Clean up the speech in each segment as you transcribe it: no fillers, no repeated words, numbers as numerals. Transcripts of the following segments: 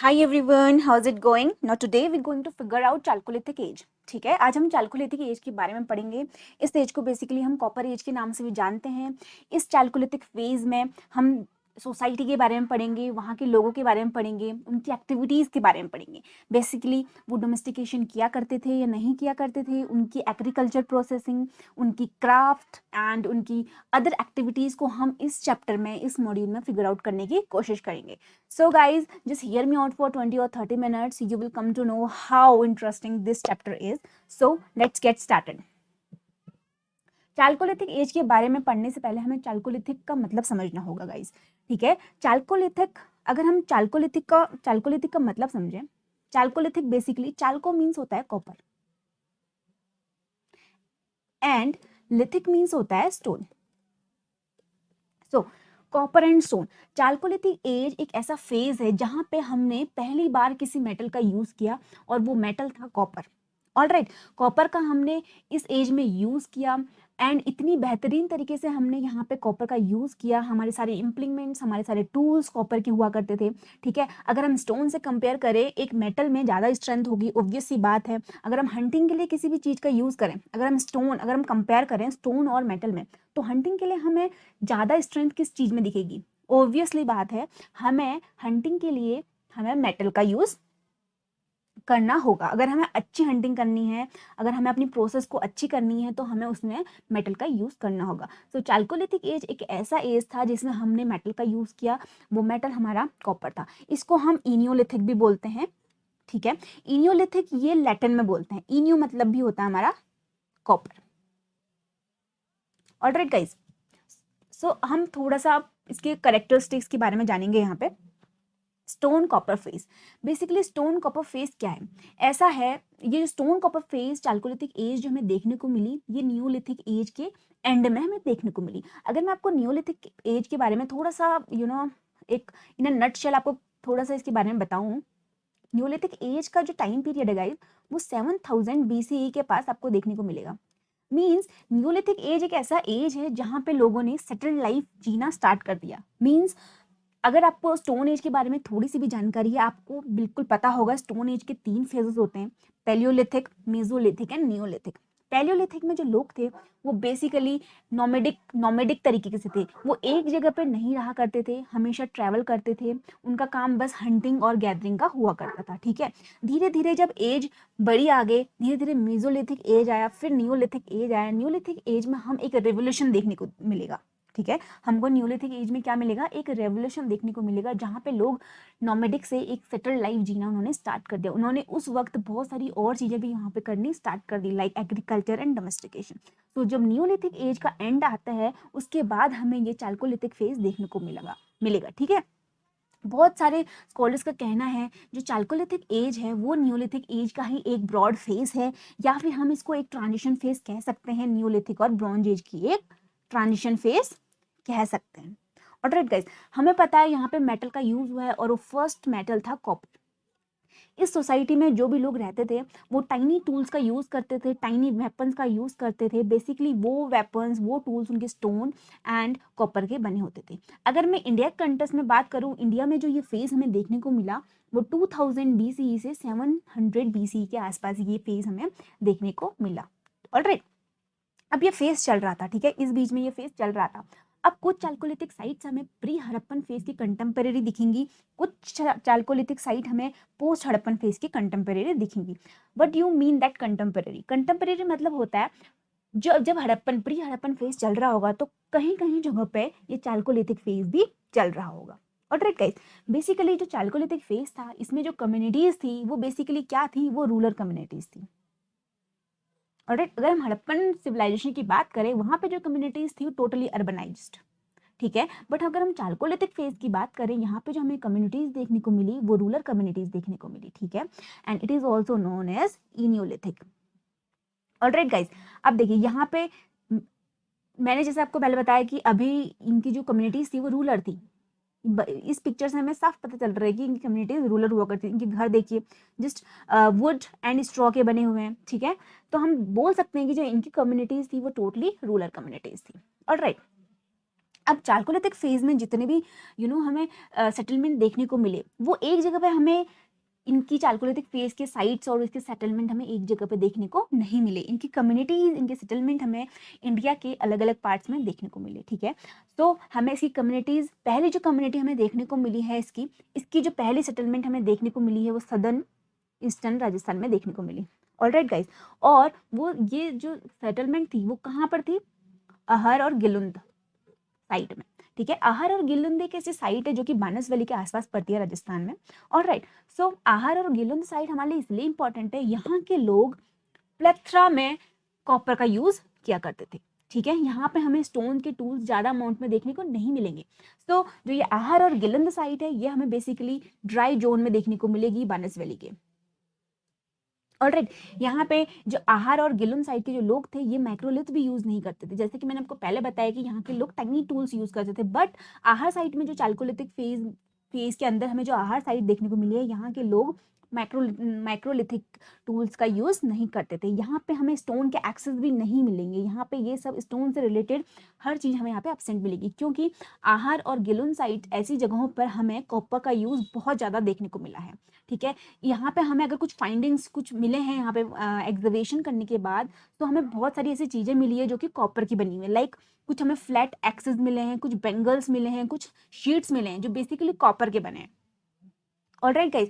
Hi everyone, how's it going? Now today we're going to figure out Chalcolithic age. ठीक है, आज हम Chalcolithic as के बारे में पढ़ेंगे। इस एज को बेसिकली हम कॉपर एज के नाम से भी जानते हैं। इस चालकोलिथिक फेज में हम सोसाइटी के बारे में पढ़ेंगे, वहाँ के लोगों के बारे में पढ़ेंगे, उनकी एक्टिविटीज़ के बारे में पढ़ेंगे। बेसिकली वो डोमेस्टिकेशन किया करते थे या नहीं किया करते थे, उनकी एग्रीकल्चर प्रोसेसिंग, उनकी क्राफ्ट एंड उनकी अदर एक्टिविटीज़ को हम इस चैप्टर में, इस मॉड्यूल में फिगर आउट करने की कोशिश करेंगे। So guys, just hear me out for 20 or 30 minutes. You will come to know how interesting this chapter is. So let's get started. Chalcolithic as के बारे में पढ़ने से पहले हमें चालकोलिथिक का मतलब समझना होगा गाइस। ठीक है, चालकोलिथिक, अगर हम चालकोलिथिक का मतलब समझें, चालकोलिथिक बेसिकली चालको मीन्स होता है कॉपर एंड लिथिक मीन्स होता है stone. So copper and stone, Chalcolithic as एक ऐसा फेज है जहां पे हमने पहली बार किसी मेटल का यूज किया और वो मेटल था कॉपर। ऑलराइट, कॉपर का हमने इस एज में यूज किया एंड इतनी बेहतरीन तरीके से हमने यहाँ पे कॉपर का यूज किया। हमारे सारे इम्प्लीमेंट्स, हमारे सारे टूल्स कॉपर के हुआ करते थे। ठीक है, अगर हम स्टोन से कंपेयर करें, एक मेटल में ज़्यादा स्ट्रेंथ होगी, ऑब्वियस सी बात है। अगर हम हंटिंग के लिए किसी भी चीज़ का यूज़ करें, अगर हम कंपेयर करें स्टोन और मेटल में, तो हंटिंग के लिए हमें ज़्यादा स्ट्रेंथ किस चीज़ में दिखेगी? ऑब्वियसली बात है, हमें हंटिंग के लिए हमें मेटल का यूज़ करना होगा। अगर हमें अच्छी हंटिंग करनी है, अगर हमें अपनी प्रोसेस को अच्छी करनी है, तो हमें उसमें मेटल का यूज़ करना होगा। सो चालकोलिथिक एज एक ऐसा एज था जिसमें हमने मेटल का यूज़ किया। वो मेटल हमारा कॉपर था। इसको हम इनियोलिथिक भी बोलते हैं। ठीक है, इनियोलिथिक ये लैटिन में बोलते हैं। इनियो मतलब भी होता है हमारा कॉपर। ऑलराइट गाइस, सो हम थोड़ा सा इसके कैरेक्टरिस्टिक्स के बारे में जानेंगे यहाँ पे। Stone copper face, basically stone copper face क्या है? ऐसा है, ये जो stone copper face Chalcolithic as जो हमें देखने को मिली, ये नियोलिथिक एज के एंड में हमें देखने को मिली। अगर मैं आपको नियोलिथिक एज के बारे में थोड़ा सा एक इन अ नटशेल आपको थोड़ा सा इसके बारे में बताऊं, नियोलिथिक एज का जो टाइम पीरियड है गाइस, वो 7000 BCE के पास आपको देखने को मिलेगा। मीन्स नियोलिथिक एज एक ऐसा एज है जहाँ पे लोगों ने सेटल्ड लाइफ जीना स्टार्ट कर दिया। मीन्स अगर आपको स्टोन एज के बारे में थोड़ी सी भी जानकारी है, आपको बिल्कुल पता होगा स्टोन एज के 3 फेजेस होते हैं, Palaeolithic, Mesolithic and Neolithic. Palaeolithic में जो लोग थे वो बेसिकली नोमेडिक तरीके से थे। वो एक जगह पे नहीं रहा करते थे, हमेशा ट्रैवल करते थे। उनका काम बस हंटिंग और गैदरिंग का हुआ करता था। ठीक है, धीरे धीरे जब एज बड़ी आगे, धीरे धीरे मेसोलिथिक एज आया, फिर नियोलिथिक एज आया। नियोलिथिक एज में हम एक रेवोल्यूशन देखने को मिलेगा। ठीक है, हमको नियोलिथिक एज में क्या मिलेगा? एक रेवोल्यूशन देखने को मिलेगा, जहाँ पे लोग नोमेडिक से एक सेटल्ड लाइफ जीना उन्होंने स्टार्ट कर दिया। उन्होंने उस वक्त बहुत सारी और चीज़ें भी यहाँ पे करनी स्टार्ट कर दी, लाइक एग्रीकल्चर एंड डोमेस्टिकेशन। तो जब नियोलिथिक एज का एंड आता है, उसके बाद हमें ये चालकोलिथिक फेज देखने को मिलेगा। ठीक है, बहुत सारे स्कॉलर्स का कहना है जो चालकोलिथिक एज है वो नियोलिथिक एज का ही एक ब्रॉड फेज है, या फिर हम इसको एक ट्रांजिशन फेज कह सकते हैं। नियोलिथिक और ब्रॉन्ज एज की एक ट्रांजिशन फेज कह सकते हैं। ऑलराइट गाइस, हमें पता है यहाँ पे मेटल का यूज हुआ है और वो फर्स्ट मेटल था कॉपर। इस सोसाइटी में जो भी लोग रहते थे वो टाइनी टूल्स का यूज करते थे, टाइनी वेपन्स का यूज करते थे। बेसिकली वो वेपन्स, वो टूल्स उनके स्टोन एंड कॉपर के बने होते थे। अगर मैं इंडिया के कंटेक्स्ट में बात करूँ, इंडिया में जो ये फेज हमें देखने को मिला वो 2000 BCE से 700 BCE के आसपास ये फेज हमें देखने को मिला। ऑलराइट, अब ये फेज चल रहा था। ठीक है, इस बीच में ये फेज चल रहा था। अब कुछ चालकोलिथिक साइट्स हमें प्री हड़प्पन फेज की कंटेम्परेरी दिखेंगी, कुछ चालकोलिथिक साइट हमें पोस्ट हड़प्पन फेज की कंटेम्परेरी दिखेंगी। What you mean that contemporary मतलब होता है जब प्री हड़प्पन फेज चल रहा होगा तो कहीं कहीं जगह पे ये चालकोलिथिक फेज भी चल रहा होगा। ऑलराइट गाइस, बेसिकली जो चालकोलिथिक फेज था, इसमें जो कम्युनिटीज थी वो बेसिकली क्या थी? वो रूरल कम्युनिटीज थी। ऑलराइट, अगर हम हड़प्पन सिविलाइजेशन की बात करें, वहां पे जो कम्युनिटीज थी वो टोटली अर्बनाइज्ड। ठीक है, बट अगर हम चालकोलिथिक फेज की बात करें, यहाँ पे जो हमें कम्युनिटीज देखने को मिली वो रूरल कम्युनिटीज देखने को मिली। ठीक है, and it is also known as eneolithic. Alright guys, अब देखिए यहाँ पे मैंने जैसे आपको पहले बताया कि अभी इनकी जो कम्युनिटीज थी वो रूरल थी। इस पिक्चर से हमें साफ पता चल रहा है कि इनकी कम्युनिटीज रूरल हुआ करती है। इनके घर देखिए जस्ट वुड एंड स्ट्रॉ के बने हुए हैं। ठीक है, तो हम बोल सकते हैं कि जो इनकी कम्युनिटीज थी वो टोटली रूरल कम्युनिटीज थी। ऑलराइट, अब चालकोलिथिक फेज में जितने भी हमें सेटलमेंट देखने को मिले, वो एक जगह पे हमें इनकी चालकोलिथिक फेज के साइट्स और इसके सेटलमेंट हमें एक जगह पे देखने को नहीं मिले। इनकी कम्युनिटीज, इनके सेटलमेंट हमें इंडिया के अलग अलग पार्ट्स में देखने को मिले। ठीक है, तो हमें इसकी कम्युनिटीज, पहली जो कम्युनिटी हमें देखने को मिली है इसकी जो पहली सेटलमेंट हमें देखने को मिली है वो सदर्न ईस्टर्न राजस्थान में देखने को मिली। ऑलराइट गाइस, और वो ये जो सेटलमेंट थी वो कहाँ पर थी? अहर और गिलुंद साइट में। ठीक है, आहर और गिलुंद एक ऐसी साइट है जो कि बानसवली के आसपास पड़ती है राजस्थान में। ऑलराइट, सो आहर और गिलुंद साइट हमारे लिए इसलिए इंपॉर्टेंट है, यहाँ के लोग प्लेथरा में कॉपर का यूज किया करते थे। ठीक है, यहाँ पे हमें स्टोन के टूल्स ज्यादा अमाउंट में देखने को नहीं मिलेंगे। तो जो ये आहर और गिलुंद साइट है ये हमें बेसिकली ड्राई जोन में देखने को मिलेगी बानसवली के। ऑलराइट, यहाँ पे जो आहर और गिलुंद साइड के जो लोग थे ये माइक्रोलिथ भी यूज नहीं करते थे। जैसे कि मैंने आपको पहले बताया कि यहाँ के लोग टाइनी टूल्स यूज करते थे, बट आहर साइड में जो चालकोलिथिक फेज के अंदर हमें जो आहर साइड देखने को मिली है, यहाँ के लोग माइक्रोलिथिक टूल्स का यूज नहीं करते थे। यहाँ पे हमें स्टोन के एक्सेस भी नहीं मिलेंगे, यहाँ पे ये सब स्टोन से रिलेटेड हर चीज हमें यहाँ पे एब्सेंट मिलेगी, क्योंकि आहर और गिलुंद साइड ऐसी जगहों पर हमें कॉपर का यूज बहुत ज्यादा देखने को मिला है। ठीक है, यहाँ पे हमें अगर कुछ फाइंडिंग्स कुछ मिले हैं यहाँ पे एग्जीबिशन करने के बाद, तो हमें बहुत सारी ऐसी चीजें मिली है जो कि कॉपर की बनी हुई है। लाइक कुछ हमें फ्लैट एक्सेस मिले हैं, कुछ बेंगल्स मिले हैं, कुछ शीट्स मिले हैं जो बेसिकली कॉपर के बने हैं। ऑलराइट गाइस,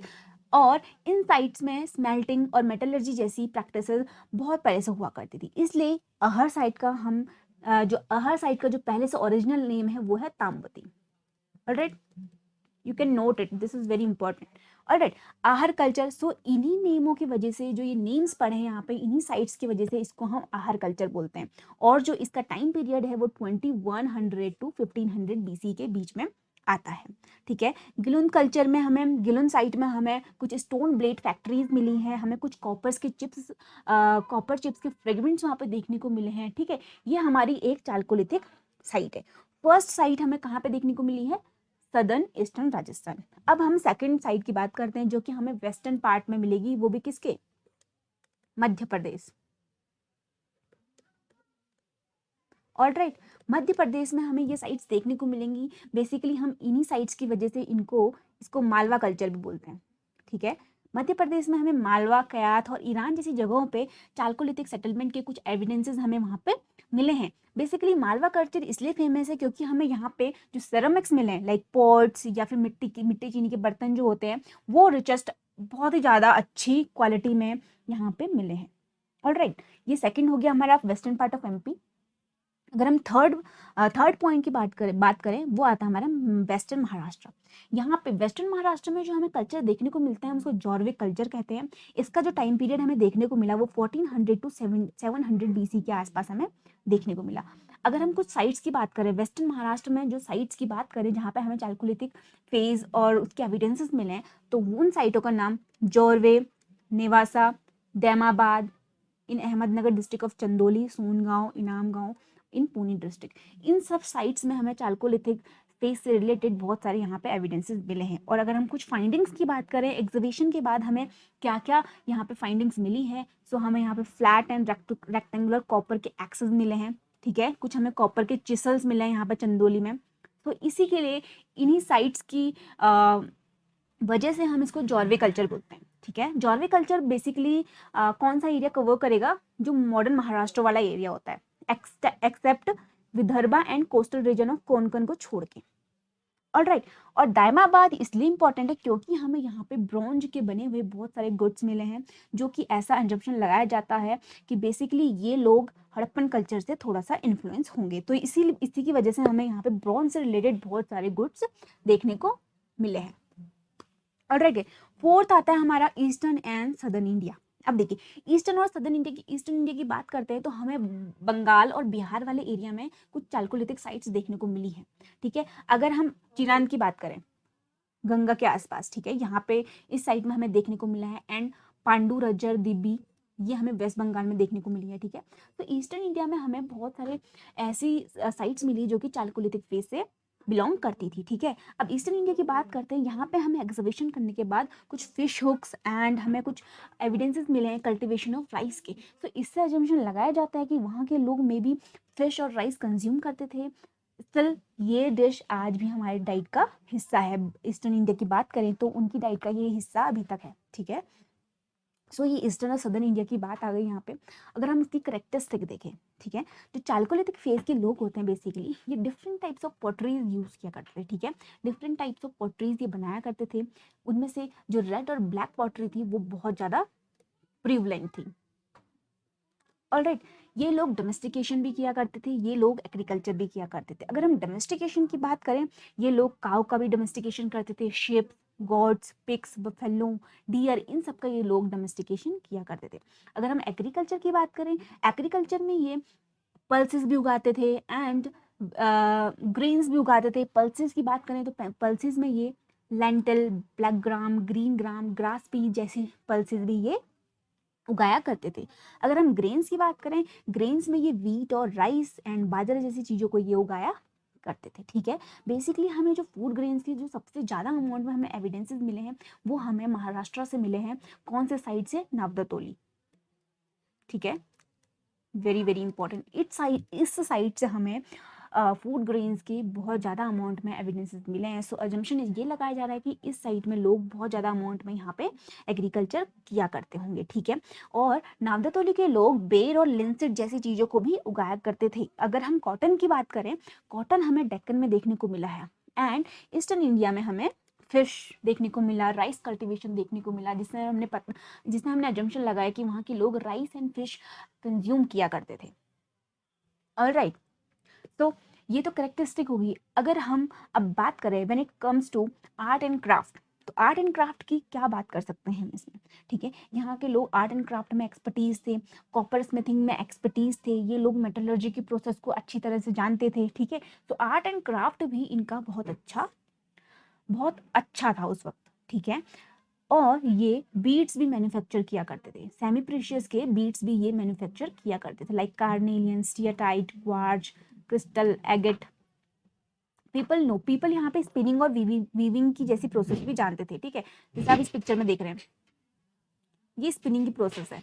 और इन साइट्स में स्मेल्टिंग और मेटलर्जी जैसी प्रैक्टिसेस बहुत पहले से हुआ करती थी, इसलिए अहर साइट का जो अहर साइट का जो पहले से ओरिजिनल नेम है वो है ताम्बती। Alright, you can note it, this is very important. Alright, Ahar culture, so इन्हीं नेमों की वजह से, जो ये नेम्स पढ़े हैं यहाँ पे, इन्हीं साइट्स की वजह से इसको हम आहर कल्चर बोलते हैं। और जो इसका टाइम पीरियड है वो 2100 टू 1500 BC के बीच में आता है। ठीक है, गिलुंद कल्चर में हमें, गिलुंद साइट में हमें कुछ स्टोन ब्लेड फैक्ट्रीज मिली हैं, हमें कुछ कॉपर चिप्स के फ्रेगमेंट्स वहाँ पे देखने को मिले हैं। ठीक है, ये हमारी एक चालकोलिथिक साइट है। फर्स्ट साइट हमें कहाँ पे देखने को मिली है? Southern eastern Rajasthan. अब हम सेकंड साइड की बात करते हैं जो कि हमें वेस्टर्न पार्ट में मिलेगी, वो भी किसके? मध्य प्रदेश। ऑलराइट, मध्य प्रदेश में हमें ये साइट्स देखने को मिलेंगी। बेसिकली हम इन्हीं साइट्स की वजह से इसको मालवा कल्चर भी बोलते हैं। ठीक है, मध्य प्रदेश में हमें मालवा, कयाथ और ईरान जैसी जगहों पे चालकोलिथिक सेटलमेंट के कुछ एविडेंसेस हमें वहाँ पे मिले हैं। बेसिकली मालवा कल्चर इसलिए फेमस है क्योंकि हमें यहाँ पे जो सेरामिक्स मिले हैं, लाइक पॉट्स या फिर मिट्टी चीनी के बर्तन जो होते हैं, वो रिचेस्ट बहुत ही ज़्यादा अच्छी क्वालिटी में यहाँ पे मिले हैं। ऑलराइट, ये सेकेंड हो गया हमारा वेस्टर्न पार्ट ऑफ MP। अगर हम थर्ड पॉइंट की बात करें वो आता है हमारा वेस्टर्न महाराष्ट्र। यहाँ पे वेस्टर्न महाराष्ट्र में जो हमें कल्चर देखने को मिलता है हम उसको जॉर्वे कल्चर कहते हैं। इसका जो टाइम पीरियड हमें देखने को मिला वो 1400 टू 700 BC के आसपास हमें देखने को मिला। अगर हम कुछ साइट्स की बात करें वेस्टर्न महाराष्ट्र में, जो साइट्स की बात करें जहाँ पे हमें चालकोलिथिक फेज और उसके एविडेंसेस मिले हैं, तो उन साइटों का नाम जोरवे, नेवासा, दैमाबाद इन अहमदनगर डिस्ट्रिक्ट ऑफ चंदोली, सोनगांव, इनाम गांव इन पुणे डिस्ट्रिक्ट, इन सब साइट्स में हमें चालकोलिथिक फेज से रिलेटेड बहुत सारे यहाँ पे एविडेंसेस मिले हैं। और अगर हम कुछ फाइंडिंग्स की बात करें एग्जीबिशन के बाद हमें क्या क्या यहाँ पे फाइंडिंग्स मिली है, सो हमें यहाँ पे फ्लैट एंड रेक्टेंगुलर कॉपर के एक्सेस मिले हैं। ठीक है, कुछ हमें कॉपर के चिसल्स मिले हैं यहाँ पे चंदोली में। तो इसी के लिए इन्हीं साइट्स की वजह से हम इसको जॉर्वे कल्चर बोलते हैं। ठीक है, जॉर्वे कल्चर बेसिकली कौन सा एरिया कवर करेगा? जो मॉडर्न महाराष्ट्र वाला एरिया होता है, except Vidarbha and coastal region of Konkan को छोड़ के। ऑलराइट, और दायमाबाद इसलिए इंपॉर्टेंट है क्योंकि हमें यहाँ पे ब्रॉन्ज के बने हुए बहुत सारे गुड्स मिले हैं, जो कि ऐसा एजम्पशन लगाया जाता है कि बेसिकली ये लोग हड़प्पन कल्चर से थोड़ा सा इन्फ्लुएंस होंगे। तो इसी की वजह से हमें यहाँ पे ब्रॉन्ज से रिलेटेड बहुत सारे गुड्स देखने को मिले हैं। ऑलराइट, फोर्थ आता है हमारा ईस्टर्न एंड सदर्न इंडिया। अब देखिए, ईस्टर्न और सदर्न इंडिया की बात करते हैं तो हमें बंगाल और बिहार वाले एरिया में कुछ चालकोलिथिक साइट्स देखने को मिली है। ठीक है, अगर हम चिरान की बात करें गंगा के आसपास, ठीक है, यहाँ पे इस साइड में हमें देखने को मिला है। एंड पांडु रज्जर दिब्बी, ये हमें वेस्ट बंगाल में देखने को मिली है। ठीक है, तो ईस्टर्न इंडिया में हमें बहुत सारे ऐसी साइट्स मिली जो कि चालकोलिथिक फेज से बिलोंग करती थी। ठीक है, अब ईस्टर्न इंडिया की बात करते हैं। यहाँ पे हमें एग्जीबिशन करने के बाद कुछ फिश हुक्स एंड हमें कुछ एविडेंसेस मिले हैं कल्टीवेशन ऑफ राइस के। तो इससे एजम्पशन लगाया जाता है कि वहाँ के लोग मे बी फिश और राइस कंज्यूम करते थे। स्टिल ये डिश आज भी हमारे डाइट का हिस्सा है। ईस्टर्न इंडिया की बात करें तो उनकी डाइट का ये हिस्सा अभी तक है, ठीक है। सो ये ईस्टर्न और सदर्न इंडिया की बात आ गई यहाँ पे। अगर हम इसकी करेक्टरिस्टिक देखें, ठीक है, जो चालकोलिथिक फेज के लोग होते हैं बेसिकली ये different types of potteries use किया करते थे, ठीक है। डिफरेंट टाइप्स ऑफ पॉटरीज ये बनाया करते थे। उनमें से जो रेड और ब्लैक पॉटरी थी वो बहुत ज़्यादा प्रिवलेंट थी। ऑलराइट, ये लोग डोमेस्टिकेशन भी किया करते थे, ये लोग एग्रीकल्चर भी किया करते थे। अगर हम डोमेस्टिकेशन की बात करें, ये लोग काऊ का भी डोमेस्टिकेशन करते थे, sheep, goats, pigs, buffalo, deer, इन सब का ये लोग डोमेस्टिकेशन किया करते थे। अगर हम एग्रीकल्चर की बात करें, एग्रीकल्चर में ये पल्सेस भी उगाते थे एंड ग्रेन्स भी उगाते थे। पल्सेस की बात करें तो पल्सेस में ये lentil, black gram, green gram, grass P जैसी पल्सेस भी ये उगाया करते थे। अगर हम ग्रेन्स की बात करें, ग्रेन्स में ये वीट और राइस एंड बाजरा जैसी चीज़ों को ये उगाया करते थे, ठीक है। बेसिकली हमें जो फूड ग्रेन्स की जो सबसे ज़्यादा अमाउंट में हमें एविडेंसेस मिले हैं वो हमें महाराष्ट्र से मिले हैं। कौन से साइड से? नवदतोली, ठीक है, वेरी वेरी इंपॉर्टेंट। इस साइड से हमें फूड ग्रेन्स की बहुत ज़्यादा अमाउंट में एविडेंसेस मिले हैं। सो अजम्पशन ये लगाया जा रहा है कि इस साइड में लोग बहुत ज़्यादा अमाउंट में यहाँ पे एग्रीकल्चर किया करते होंगे, ठीक है। और नावदतोली के लोग बेर और लिनसिड जैसी चीज़ों को भी उगाया करते थे। अगर हम कॉटन की बात करें, कॉटन हमें डेक्कन में देखने को मिला है एंड ईस्टर्न इंडिया में हमें फिश देखने को मिला, राइस कल्टीवेशन देखने को मिला, जिसमें हमने अजम्पशन लगाया कि वहाँ के लोग राइस एंड फिश कंज्यूम किया करते थे। ऑलराइट, तो ये तो करेक्टरिस्टिक होगी। अगर हम अब बात करें when it comes to art and craft, तो आर्ट एंड क्राफ्ट की क्या बात कर सकते हैं हम इसमें, ठीक है। यहाँ के लोग आर्ट एंड क्राफ्ट में एक्सपर्टीज थे, कॉपर स्मिथिंग में एक्सपर्टीज थे, ये लोग मेटलर्जी की प्रोसेस को अच्छी तरह से जानते थे, ठीक है। तो आर्ट एंड क्राफ्ट भी इनका बहुत अच्छा था उस वक्त, ठीक है। और ये बीड्स भी मैन्युफैक्चर किया करते थे, सेमी प्रीशियस के बीड्स भी ये मैन्युफैक्चर किया करते थे, like carnelian, steatite, quartz, crystal, agate. People यहाँ पे स्पिनिंग और वीविंग की जैसी प्रोसेस भी जानते थे, ठीक है। जैसे आप इस पिक्चर में देख रहे हैं, ये स्पिनिंग की प्रोसेस है।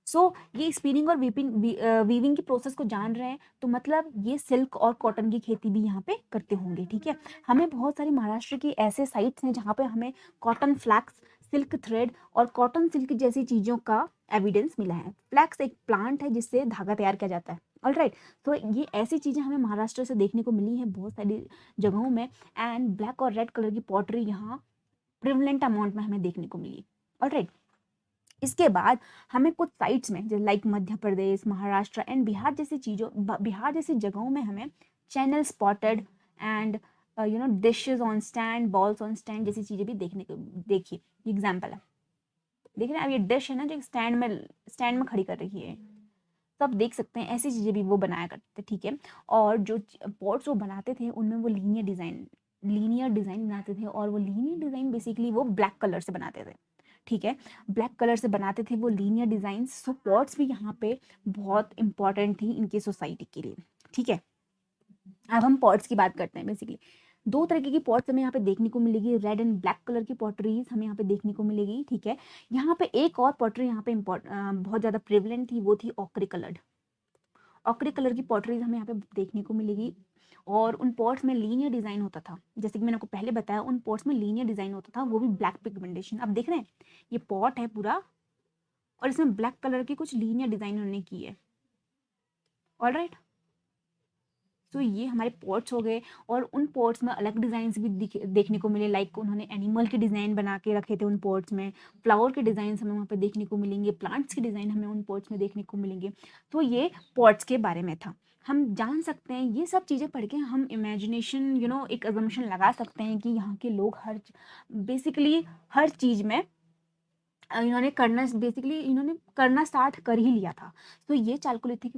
सो ये स्पिनिंग और वीविंग की प्रोसेस को जान रहे हैं, तो मतलब ये सिल्क और कॉटन की खेती भी यहाँ पे करते होंगे, ठीक है। हमें बहुत सारी महाराष्ट्र की ऐसे साइट्स हैं जहाँ पे हमें कॉटन फ्लैक्स, सिल्क थ्रेड और कॉटन सिल्क जैसी चीज़ों का एविडेंस मिला है। फ्लैक्स एक प्लांट है जिससे धागा तैयार किया जाता है। ऑलराइट, तो ये ऐसी चीज़ें हमें महाराष्ट्र से देखने को मिली हैं बहुत सारी जगहों में। एंड ब्लैक और रेड कलर की पॉटरी यहाँ प्रिवलेंट अमाउंट में हमें देखने को मिली। ऑलराइट, इसके बाद हमें कुछ साइट्स में जैसे लाइक मध्य प्रदेश, महाराष्ट्र एंड बिहार जैसी जगहों में हमें channel spotted and dishes on stand, balls on stand जैसी चीज़ें भी देखने को देखिए। एग्जाम्पल है, देख रहे हैं, अब ये डिश है ना जो स्टैंड में खड़ी कर रही है, तो आप देख सकते हैं ऐसी चीज़ें भी वो बनाया करते थे, ठीक है। और जो पॉट्स वो बनाते थे उनमें वो लीनियर डिज़ाइन बनाते थे, और वो लीनियर डिज़ाइन बेसिकली वो ब्लैक कलर से बनाते थे, ठीक है। ब्लैक कलर से बनाते थे वो लीनियर डिज़ाइन। सो पॉट्स भी यहाँ पे बहुत इंपॉर्टेंट थी इनकी सोसाइटी के लिए, ठीक है। अब हम पॉट्स की बात करते हैं। बेसिकली दो तरीके की पॉट्स हमें यहाँ पे देखने को मिलेगी, रेड एंड ब्लैक कलर की पॉटरीज हमें यहाँ पे देखने को मिलेगी, ठीक है। यहाँ पे एक और पॉटरी यहाँ पे बहुत ज़्यादा प्रिवलेंट थी, वो थी ऑक्री कलर की पॉटरीज हमें यहाँ पे देखने को मिलेगी। और उन पॉट्स में लीनियर डिज़ाइन होता था, जैसे कि मैंने आपको पहले बताया, उन पॉट्स में लीनियर डिज़ाइन होता था, वो भी ब्लैक पिगमेंटेशन। आप देख रहे हैं ये पॉट है पूरा और इसमें ब्लैक कलर की कुछ लीनियर डिज़ाइन उन्होंने की है। ऑलराइट, तो ये हमारे पॉट्स हो गए। और उन पॉट्स में अलग डिज़ाइन भी देखने को मिले, लाइक उन्होंने एनिमल के डिज़ाइन बना के रखे थे उन पॉट्स में, फ्लावर के डिज़ाइन हमें वहाँ पे देखने को मिलेंगे, प्लांट्स के डिज़ाइन हमें उन पॉट्स में देखने को मिलेंगे। तो ये पॉट्स के बारे में था। हम जान सकते हैं ये सब चीज़ें पढ़ के, हम इमेजिनेशन एक अजम्पशन लगा सकते हैं कि यहाँ के लोग बेसिकली हर चीज़ में इन्होंने करना स्टार्ट कर ही लिया था। तो ये चालकोलिथिक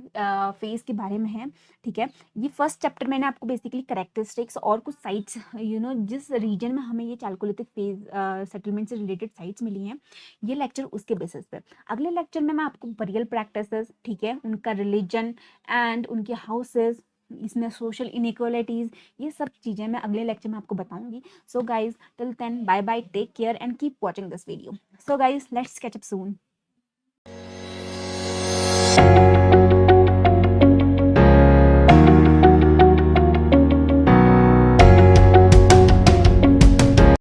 फेज के बारे में है, ठीक है। ये फर्स्ट चैप्टर मैंने आपको बेसिकली करेक्टरिस्टिक्स और कुछ साइट्स जिस रीजन में हमें ये चालकोलिथिक फेज सेटलमेंट से रिलेटेड साइट्स मिली हैं, ये लेक्चर उसके बेसिस पे। अगले लेक्चर में मैं आपको बरियल प्रैक्टिसेस, ठीक है, उनका रिलीजन एंड उनके हाउसेस, इसमें सोशल इनइक्वालिटीज़, ये सब चीज़ें मैं अगले लेक्चर में आपको बताऊंगी। So guys till then bye bye, take care and keep watching this video. So guys, let's catch up soon.